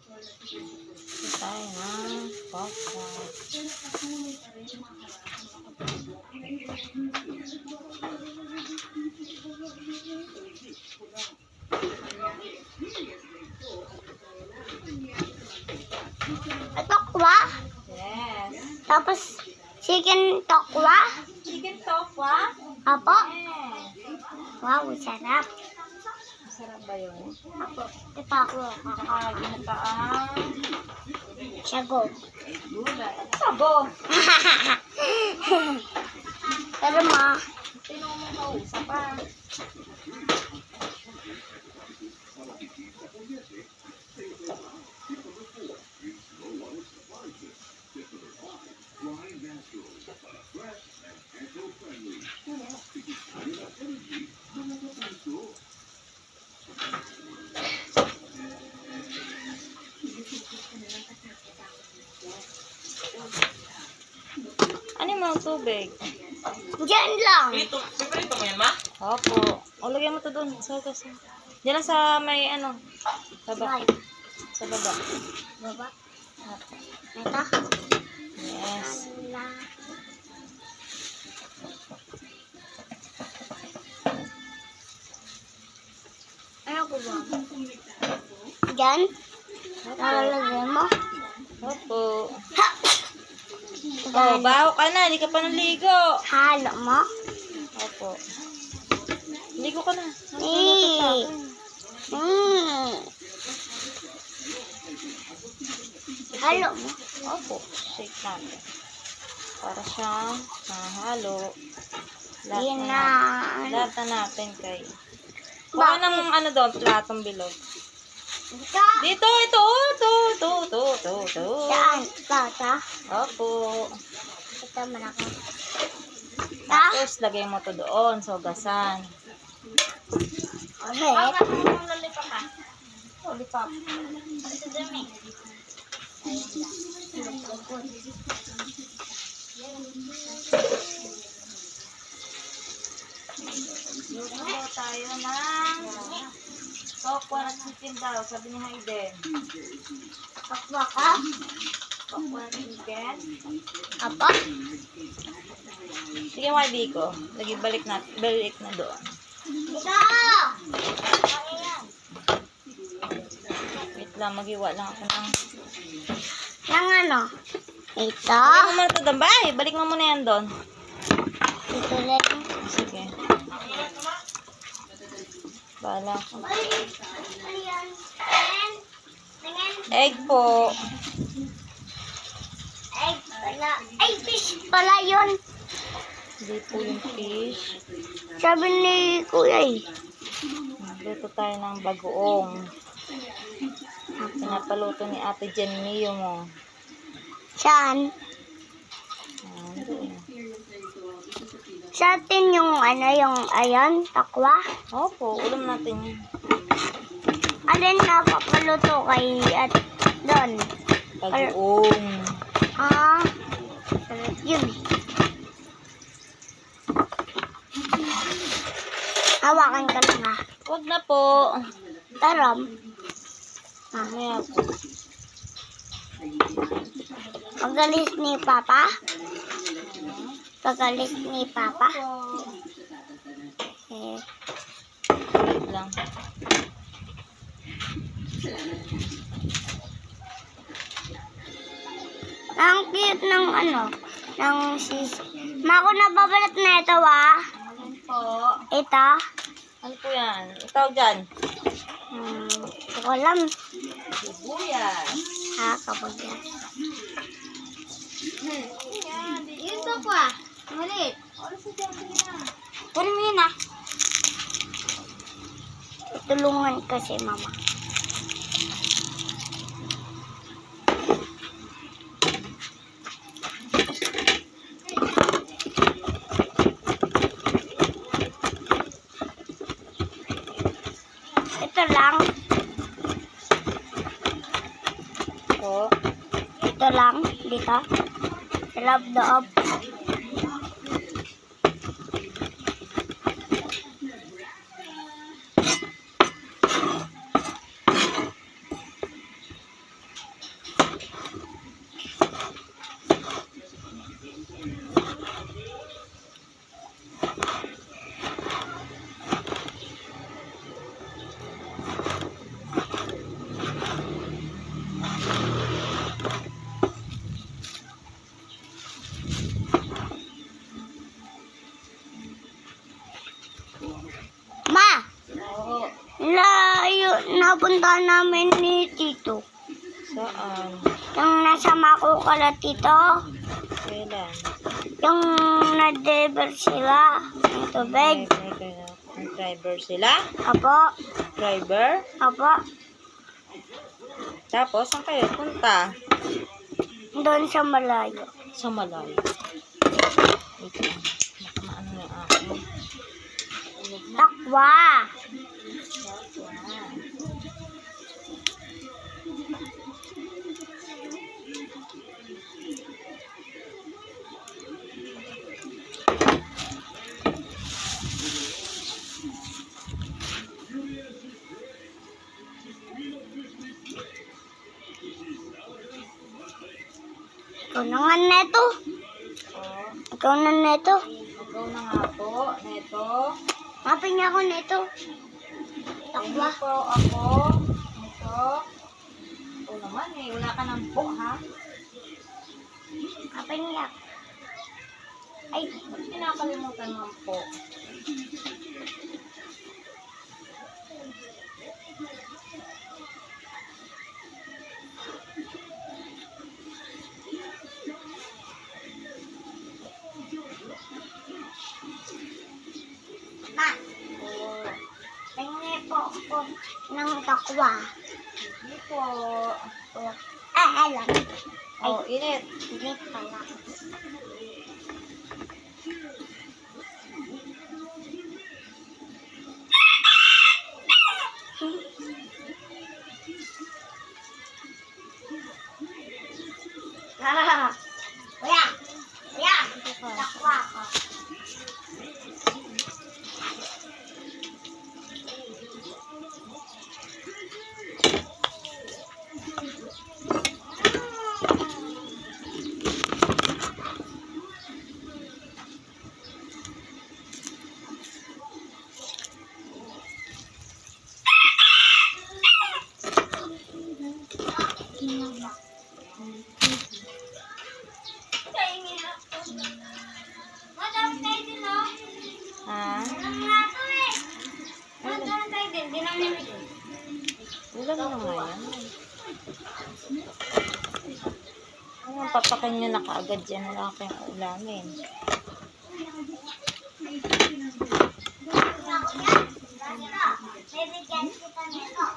Ito tayo ng popcorn. Tokwa? Yes. Tapos, chicken tokwa? Chicken tokwa? Apo? Yes. Wow, sarap. Masarap ba yun? Apo, ito ako. Saka ginataang Sago. gulay. Ano sabo? Pero ma, Sino mo kausap pa? Ano yung mga tubig? dyan lang. Piprito mo yan, ma? Opo. O, lagyan mo to doon. Sa. Diyan lang sa may ano. Sa baba. Right. Sa baba. Baba. Ito. Yes. Ano ko ba? Dyan? Nalalagyan mo? Opo. Ha! Oh, baho ka na. Hindi ka pa naligo. Halo mo? Opo. Ligo ka na. Eh. Halo mo? Opo. Shake natin. Para siyang mahalo. Yun na. Lahat na natin kay. Kuha ng ano doon, platong bilog. Ito. Dito, ito. Ito. Saan? Ito. Opo. Ito malaki. Tapos, lagay mo to doon sa ugasan. Okay. Lollipop. Luto tayo ng tokwa na chicken daw, sabi ni Hayden. Takwa ka? Tokwa na chicken. Apo? Sige mga Biko, lagi balik na doon. Ito. Wait lang, magiwa lang ako ng... Nang ano? Ito. Balik mo muna ito doon, bye! Balik mo muna yan doon. Ito lang. Sige. Bahala ko. Ano yan? Tingin. Egg po. Ay, pala. Ay, fish pala yun. Hindi po yung fish. Sabi ni Kuya eh. Luto tayo ng bagoong. Pinapaluto ni Ate Jenny yung Saan? doon. Sa atin yung ano, yung ayan, takwa. Opo, ulam natin yun. Alin na papaluto kay at doon. Bagoong. Ah, sarap yun. Hawakan ka lang ha. Huwag na po. Taram. Mamaya po. Pagalis ni Papa. Pagalis ni Papa. Eh, Wait lang. ang cute ng ano, ng sis. Mako nababalat na ito ah. Ano po? Ito. Ano po yan? Ikaw dyan. Hindi ko alam. Sibuyas. Ha, kapag yan. Yan. Yun to po ah. Malit. Oras na dyan. Sige na. Kunin mo yun ah. Tulungan kasi mama. Ito lang. Po. Ito lang. Dito. Sa loob. Napunta namin ni Tito. Saan? Yung nasa Mako kala Tito. Kailan? Yung na-deliver sila ng tubig. Ang driver sila? Apo. Driver? Apo. Tapos, saan kayo punta? Doon sa malayo. Sa Malayo. Wait lang. Maano na ako. Takwa. Ikaw na nga neto. Oh, Ikaw na neto. ikaw na nga po. Neto. Mapin niya ako neto. Takwa. Hindi po ako. Neto. Ito naman eh. Wala ka ng po, ha? Mapin niya. Ay, ba't pinakalimutan mo ang po? Ma, Oh, pengen po ako ng takwa. hindi po. Alam. Oh, init. Hindi pala. Kuya! Kuya! Takwa ko. Madam tayo din, no? Ha? Madam nga to eh. Madam tayo din. Di namin ito. Ulan na nga yan. Ang papakin nyo na kaagad dyan. Wala kayong ulamin. Bibigyan kita nito.